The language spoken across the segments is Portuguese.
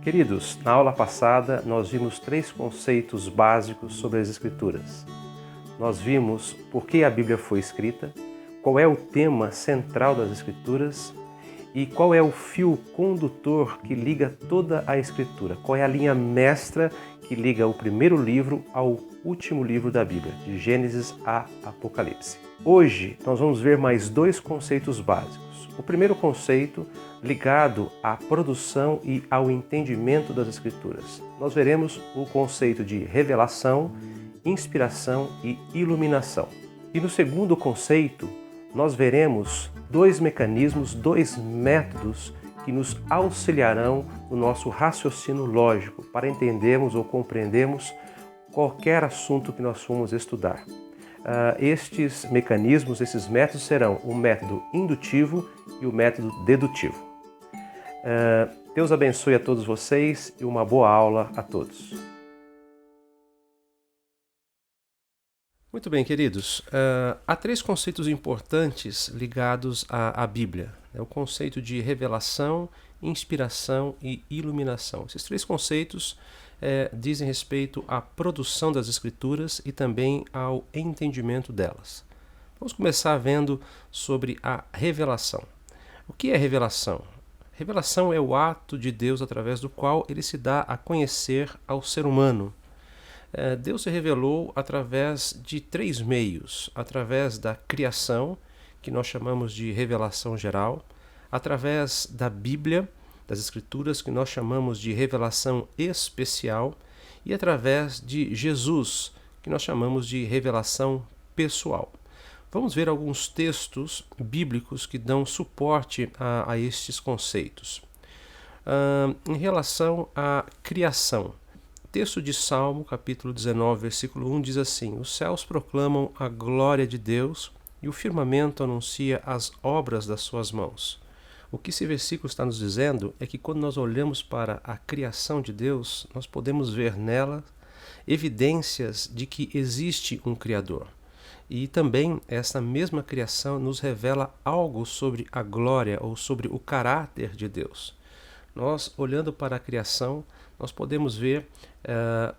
Queridos, na aula passada nós vimos 3 conceitos básicos sobre as Escrituras. Nós vimos por que a Bíblia foi escrita, qual é o tema central das Escrituras e qual é o fio condutor que liga toda a Escritura, qual é a linha mestra que liga o primeiro livro ao último livro da Bíblia, de Gênesis a Apocalipse. Hoje nós vamos ver mais 2 conceitos básicos. O primeiro conceito ligado à produção e ao entendimento das Escrituras. Nós veremos o conceito de revelação, inspiração e iluminação. E no segundo conceito, nós veremos 2 mecanismos, 2 métodos que nos auxiliarão no nosso raciocínio lógico para entendermos ou compreendermos qualquer assunto que nós formos estudar. Estes mecanismos, esses métodos serão o método indutivo e o método dedutivo. Deus abençoe a todos vocês e uma boa aula a todos. Muito bem, queridos. Há 3 conceitos importantes ligados à Bíblia. O conceito de revelação, inspiração e iluminação. Esses 3 conceitos dizem respeito à produção das Escrituras e também ao entendimento delas. Vamos começar vendo sobre a revelação. O que é revelação? Revelação é o ato de Deus através do qual ele se dá a conhecer ao ser humano. Deus se revelou através de 3 meios: através da criação, que nós chamamos de revelação geral, através da Bíblia, das Escrituras, que nós chamamos de revelação especial, e através de Jesus, que nós chamamos de revelação pessoal. Vamos ver alguns textos bíblicos que dão suporte a estes conceitos. Em relação à criação, o texto de Salmo, capítulo 19, versículo 1, diz assim: Os céus proclamam a glória de Deus e o firmamento anuncia as obras das suas mãos. O que esse versículo está nos dizendo é que quando nós olhamos para a criação de Deus, nós podemos ver nela evidências de que existe um Criador. E também essa mesma criação nos revela algo sobre a glória ou sobre o caráter de Deus. Nós, olhando para a criação, nós podemos ver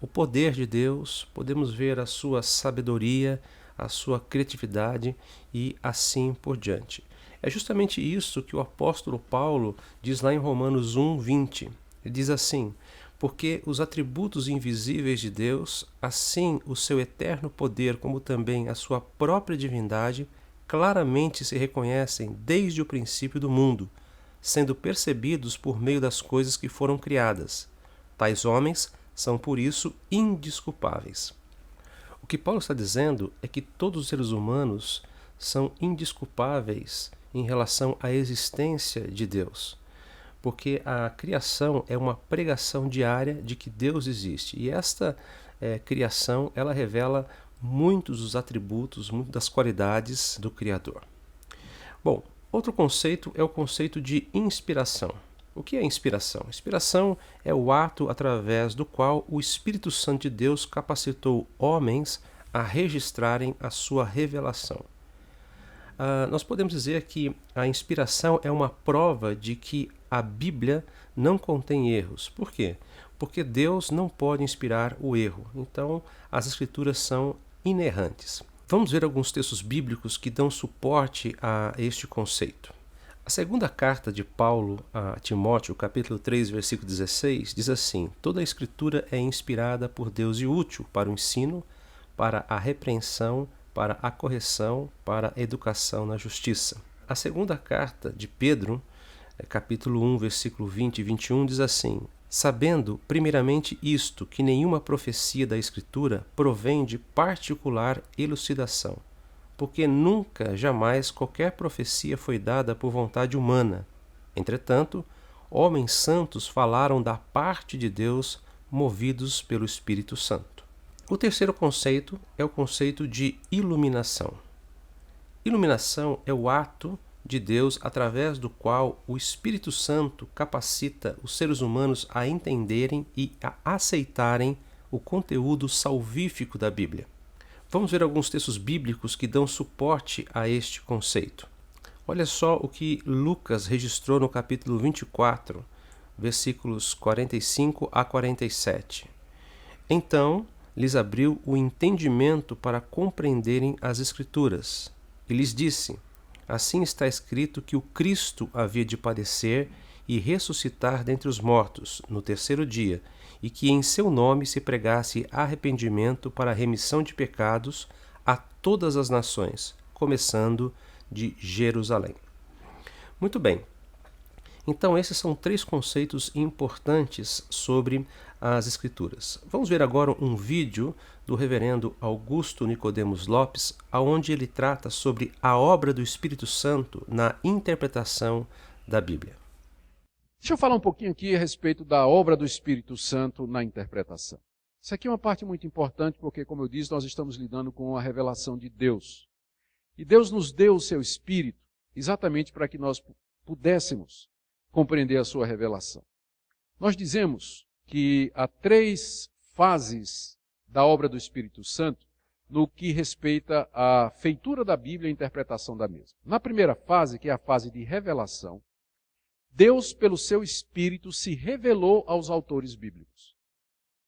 o poder de Deus, podemos ver a sua sabedoria, a sua criatividade e assim por diante. É justamente isso que o apóstolo Paulo diz lá em Romanos 1:20. Ele diz assim: porque os atributos invisíveis de Deus, assim o seu eterno poder como também a sua própria divindade, claramente se reconhecem desde o princípio do mundo, sendo percebidos por meio das coisas que foram criadas. Tais homens são por isso indesculpáveis. O que Paulo está dizendo é que todos os seres humanos são indesculpáveis em relação à existência de Deus. Porque a criação é uma pregação diária de que Deus existe. E esta criação, ela revela muitos dos atributos, muitas das qualidades do Criador. Bom, outro conceito é o conceito de inspiração. O que é inspiração? Inspiração é o ato através do qual o Espírito Santo de Deus capacitou homens a registrarem a sua revelação. Nós podemos dizer que a inspiração é uma prova de que a Bíblia não contém erros. Por quê? Porque Deus não pode inspirar o erro. Então, as Escrituras são inerrantes. Vamos ver alguns textos bíblicos que dão suporte a este conceito. A segunda carta de Paulo a Timóteo, capítulo 3, versículo 16, diz assim: Toda a Escritura é inspirada por Deus e útil para o ensino, para a repreensão, para a correção, para a educação na justiça. A segunda carta de Pedro, capítulo 1, versículo 20 e 21, diz assim: Sabendo primeiramente isto, que nenhuma profecia da Escritura provém de particular elucidação, porque nunca, jamais, qualquer profecia foi dada por vontade humana. Entretanto, homens santos falaram da parte de Deus, movidos pelo Espírito Santo. O terceiro conceito é o conceito de iluminação. Iluminação é o ato de Deus através do qual o Espírito Santo capacita os seres humanos a entenderem e a aceitarem o conteúdo salvífico da Bíblia. Vamos ver alguns textos bíblicos que dão suporte a este conceito. Olha só o que Lucas registrou no capítulo 24, versículos 45 a 47. Então lhes abriu o entendimento para compreenderem as Escrituras, e lhes disse: Assim está escrito que o Cristo havia de padecer e ressuscitar dentre os mortos no terceiro dia, e que em seu nome se pregasse arrependimento para a remissão de pecados a todas as nações, começando de Jerusalém. Muito bem. Então, esses são 3 conceitos importantes sobre as Escrituras. Vamos ver agora um vídeo do reverendo Augusto Nicodemos Lopes, onde ele trata sobre a obra do Espírito Santo na interpretação da Bíblia. Deixa eu falar um pouquinho aqui a respeito da obra do Espírito Santo na interpretação. Isso aqui é uma parte muito importante porque, como eu disse, nós estamos lidando com a revelação de Deus. E Deus nos deu o seu Espírito exatamente para que nós pudéssemos compreender a sua revelação. Nós dizemos que há 3 fases da obra do Espírito Santo no que respeita à feitura da Bíblia e a interpretação da mesma. Na primeira fase, que é a fase de revelação, Deus, pelo seu Espírito, se revelou aos autores bíblicos,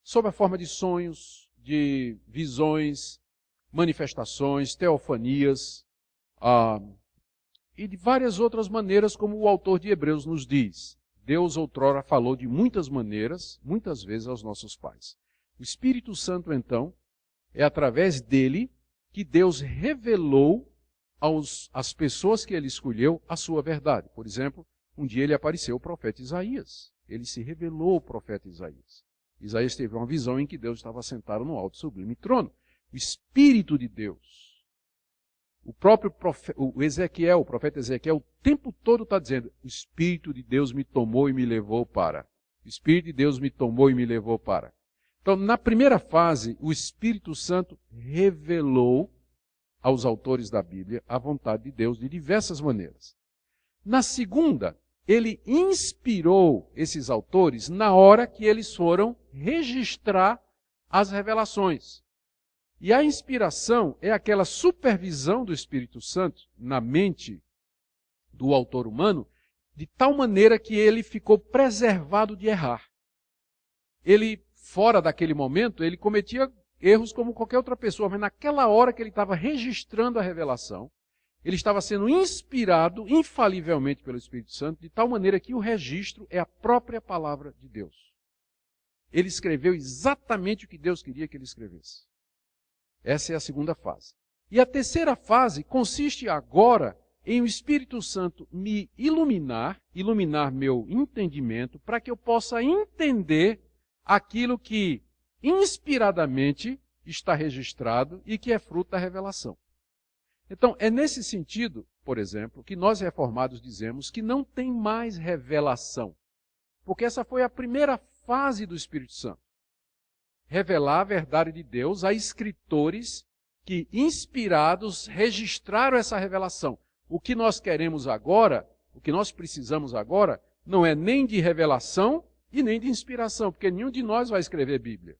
sob a forma de sonhos, de visões, manifestações, teofanias, e de várias outras maneiras, como o autor de Hebreus nos diz. Deus outrora falou de muitas maneiras, muitas vezes aos nossos pais. O Espírito Santo, então, é através dele que Deus revelou às pessoas que ele escolheu a sua verdade. Por exemplo, um dia ele apareceu ao profeta Isaías. Ele se revelou ao profeta Isaías. Isaías teve uma visão em que Deus estava sentado no alto e sublime trono. O Espírito de Deus. O próprio Ezequiel, o profeta Ezequiel, o tempo todo está dizendo: o Espírito de Deus me tomou e me levou para. O Espírito de Deus me tomou e me levou para. Então, na primeira fase, o Espírito Santo revelou aos autores da Bíblia a vontade de Deus de diversas maneiras. Na segunda, ele inspirou esses autores na hora que eles foram registrar as revelações. E a inspiração é aquela supervisão do Espírito Santo na mente do autor humano, de tal maneira que ele ficou preservado de errar. Ele, fora daquele momento, ele cometia erros como qualquer outra pessoa, mas naquela hora que ele estava registrando a revelação, ele estava sendo inspirado infalivelmente pelo Espírito Santo, de tal maneira que o registro é a própria palavra de Deus. Ele escreveu exatamente o que Deus queria que ele escrevesse. Essa é a segunda fase. E a terceira fase consiste agora em o Espírito Santo me iluminar meu entendimento, para que eu possa entender aquilo que inspiradamente está registrado e que é fruto da revelação. Então, é nesse sentido, por exemplo, que nós reformados dizemos que não tem mais revelação, porque essa foi a primeira fase do Espírito Santo. Revelar a verdade de Deus a escritores que, inspirados, registraram essa revelação. O que nós queremos agora, o que nós precisamos agora, não é nem de revelação e nem de inspiração, porque nenhum de nós vai escrever Bíblia.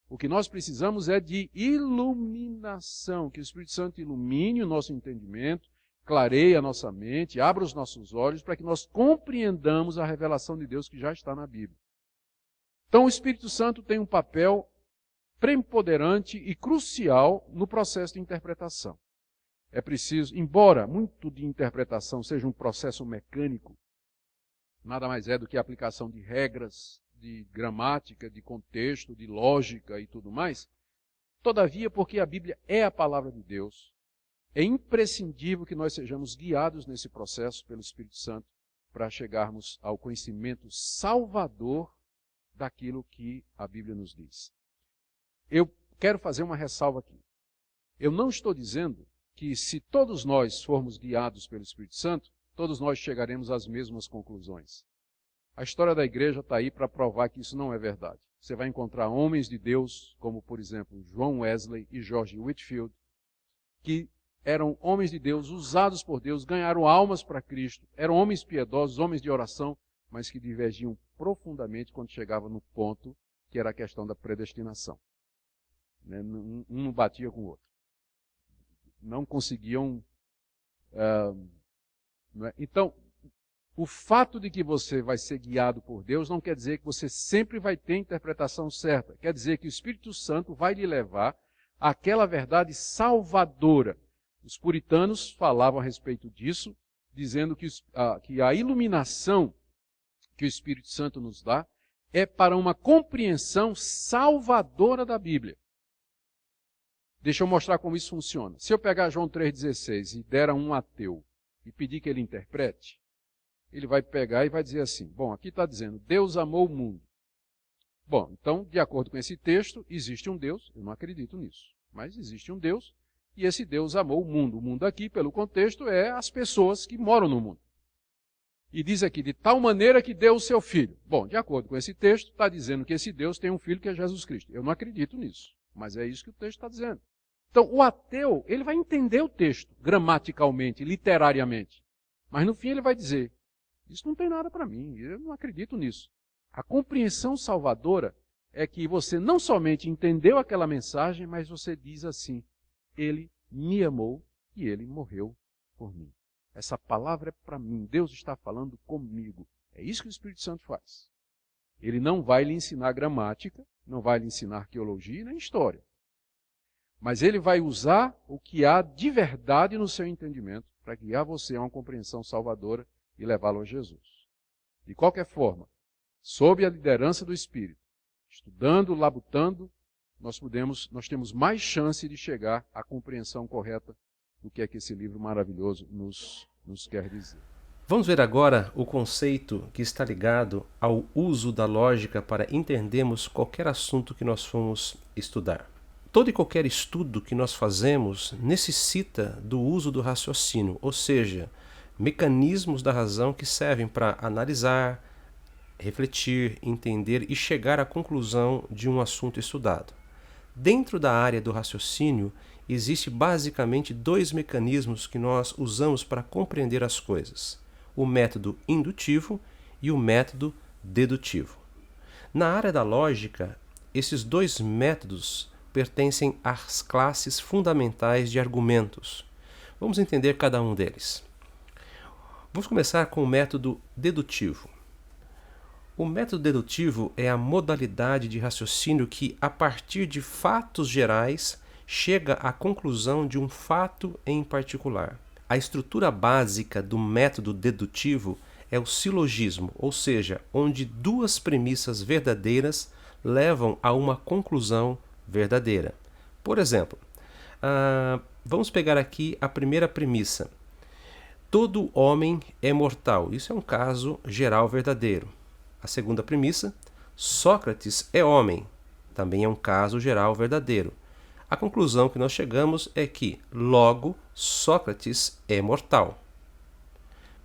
O que nós precisamos é de iluminação, que o Espírito Santo ilumine o nosso entendimento, clareie a nossa mente, abra os nossos olhos para que nós compreendamos a revelação de Deus que já está na Bíblia. Então o Espírito Santo tem um papel preponderante e crucial no processo de interpretação. É preciso, embora muito de interpretação seja um processo mecânico, nada mais é do que a aplicação de regras, de gramática, de contexto, de lógica e tudo mais, todavia, porque a Bíblia é a palavra de Deus, é imprescindível que nós sejamos guiados nesse processo pelo Espírito Santo para chegarmos ao conhecimento salvador daquilo que a Bíblia nos diz. Eu quero fazer uma ressalva aqui. Eu não estou dizendo que se todos nós formos guiados pelo Espírito Santo, todos nós chegaremos às mesmas conclusões. A história da igreja está aí para provar que isso não é verdade. Você vai encontrar homens de Deus, como por exemplo John Wesley e George Whitefield, que eram homens de Deus, usados por Deus, ganharam almas para Cristo, eram homens piedosos, homens de oração, mas que divergiam profundamente quando chegava no ponto que era a questão da predestinação. Um não batia com o outro. Não conseguiam... Então, O fato de que você vai ser guiado por Deus não quer dizer que você sempre vai ter a interpretação certa. Quer dizer que o Espírito Santo vai lhe levar àquela verdade salvadora. Os puritanos falavam a respeito disso, dizendo que a iluminação que o Espírito Santo nos dá é para uma compreensão salvadora da Bíblia. Deixa eu mostrar como isso funciona. Se eu pegar João 3,16 e der a um ateu e pedir que ele interprete, ele vai pegar e vai dizer assim, bom, aqui está dizendo, Deus amou o mundo. Bom, então, de acordo com esse texto, existe um Deus, eu não acredito nisso, mas existe um Deus, e esse Deus amou o mundo. O mundo aqui, pelo contexto, é as pessoas que moram no mundo. E diz aqui, de tal maneira que deu o seu filho. Bom, de acordo com esse texto, está dizendo que esse Deus tem um filho que é Jesus Cristo. Eu não acredito nisso, mas é isso que o texto está dizendo. Então, o ateu, ele vai entender o texto, gramaticalmente, literariamente. Mas no fim ele vai dizer, isso não tem nada para mim, eu não acredito nisso. A compreensão salvadora é que você não somente entendeu aquela mensagem, mas você diz assim, ele me amou e ele morreu por mim. Essa palavra é para mim, Deus está falando comigo. É isso que o Espírito Santo faz. Ele não vai lhe ensinar gramática, não vai lhe ensinar arqueologia nem história. Mas ele vai usar o que há de verdade no seu entendimento para guiar você a uma compreensão salvadora e levá-lo a Jesus. De qualquer forma, sob a liderança do Espírito, estudando, labutando, nós temos mais chance de chegar à compreensão correta do que é que esse livro maravilhoso nos quer dizer. Vamos ver agora o conceito que está ligado ao uso da lógica para entendermos qualquer assunto que nós formos estudar. Todo e qualquer estudo que nós fazemos necessita do uso do raciocínio, ou seja, mecanismos da razão que servem para analisar, refletir, entender e chegar à conclusão de um assunto estudado. Dentro da área do raciocínio, existe basicamente dois mecanismos que nós usamos para compreender as coisas: o método indutivo e o método dedutivo. Na área da lógica, esses dois métodos pertencem às classes fundamentais de argumentos. Vamos entender cada um deles. Vamos começar com o método dedutivo. O método dedutivo é a modalidade de raciocínio que, a partir de fatos gerais, chega à conclusão de um fato em particular. A estrutura básica do método dedutivo é o silogismo, ou seja, onde duas premissas verdadeiras levam a uma conclusão verdadeira. Por exemplo, vamos pegar aqui a primeira premissa. Todo homem é mortal. Isso é um caso geral verdadeiro. A segunda premissa, Sócrates é homem. Também é um caso geral verdadeiro. A conclusão que nós chegamos é que, logo, Sócrates é mortal.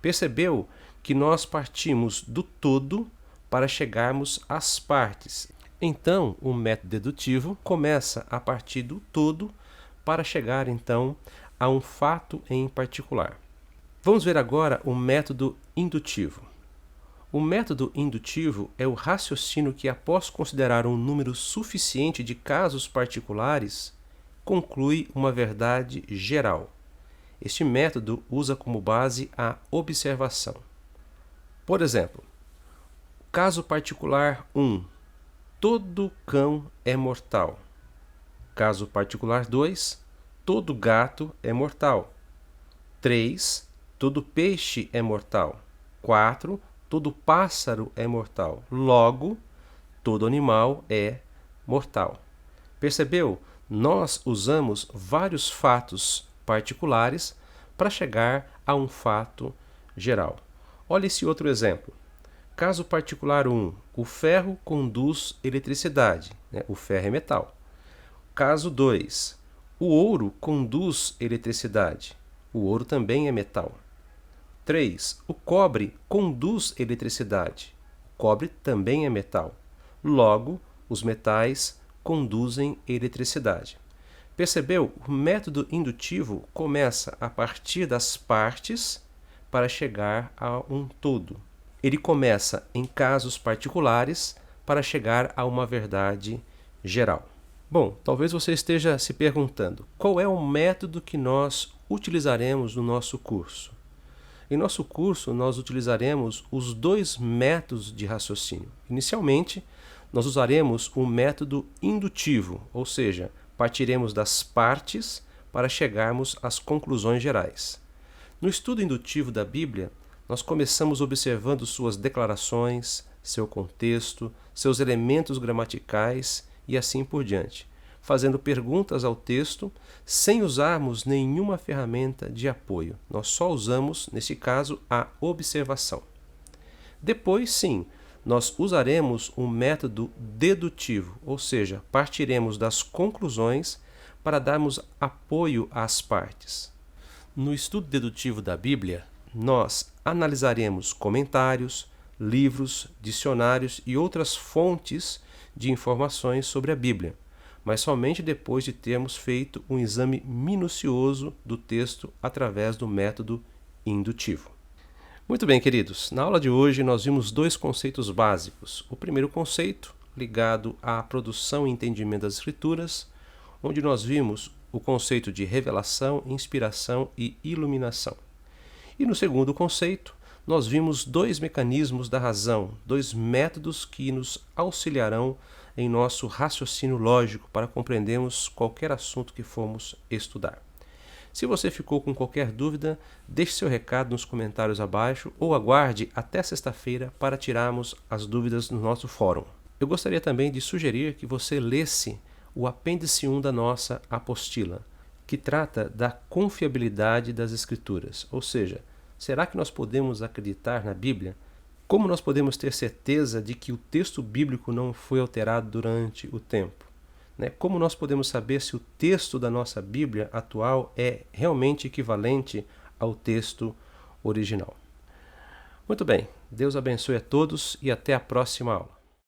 Percebeu que nós partimos do todo para chegarmos às partes. Então, o método dedutivo começa a partir do todo para chegar, então, a um fato em particular. Vamos ver agora o método indutivo. O método indutivo é o raciocínio que, após considerar um número suficiente de casos particulares, conclui uma verdade geral. Este método usa como base a observação. Por exemplo, caso particular 1. Todo cão é mortal. Caso particular 2. Todo gato é mortal. 3. Todo peixe é mortal. 4. Todo pássaro é mortal. Logo, todo animal é mortal. Percebeu? Nós usamos vários fatos particulares para chegar a um fato geral. Olha esse outro exemplo. Caso particular 1. O ferro conduz eletricidade. O ferro é metal. Caso 2. O ouro conduz eletricidade. O ouro também é metal. 3. O cobre conduz eletricidade. O cobre também é metal. Logo, os metais conduzem eletricidade. Percebeu? O método indutivo começa a partir das partes para chegar a um todo. Ele começa em casos particulares para chegar a uma verdade geral. Bom, talvez você esteja se perguntando, qual é o método que nós utilizaremos no nosso curso? Em nosso curso, nós utilizaremos os dois métodos de raciocínio. Inicialmente, nós usaremos o método indutivo, ou seja, partiremos das partes para chegarmos às conclusões gerais. No estudo indutivo da Bíblia, nós começamos observando suas declarações, seu contexto, seus elementos gramaticais e assim por diante, fazendo perguntas ao texto sem usarmos nenhuma ferramenta de apoio. Nós só usamos, nesse caso, a observação. Depois, sim, nós usaremos um método dedutivo, ou seja, partiremos das conclusões para darmos apoio às partes. No estudo dedutivo da Bíblia, nós analisaremos comentários, livros, dicionários e outras fontes de informações sobre a Bíblia, mas somente depois de termos feito um exame minucioso do texto através do método indutivo. Muito bem, queridos, na aula de hoje nós vimos dois conceitos básicos. O primeiro conceito, ligado à produção e entendimento das Escrituras, onde nós vimos o conceito de revelação, inspiração e iluminação. E no segundo conceito, nós vimos dois mecanismos da razão, dois métodos que nos auxiliarão em nosso raciocínio lógico para compreendermos qualquer assunto que formos estudar. Se você ficou com qualquer dúvida, deixe seu recado nos comentários abaixo ou aguarde até sexta-feira para tirarmos as dúvidas no nosso fórum. Eu gostaria também de sugerir que você lesse o apêndice 1 da nossa apostila, que trata da confiabilidade das Escrituras, ou seja, será que nós podemos acreditar na Bíblia? Como nós podemos ter certeza de que o texto bíblico não foi alterado durante o tempo? Como nós podemos saber se o texto da nossa Bíblia atual é realmente equivalente ao texto original? Muito bem, Deus abençoe a todos e até a próxima aula.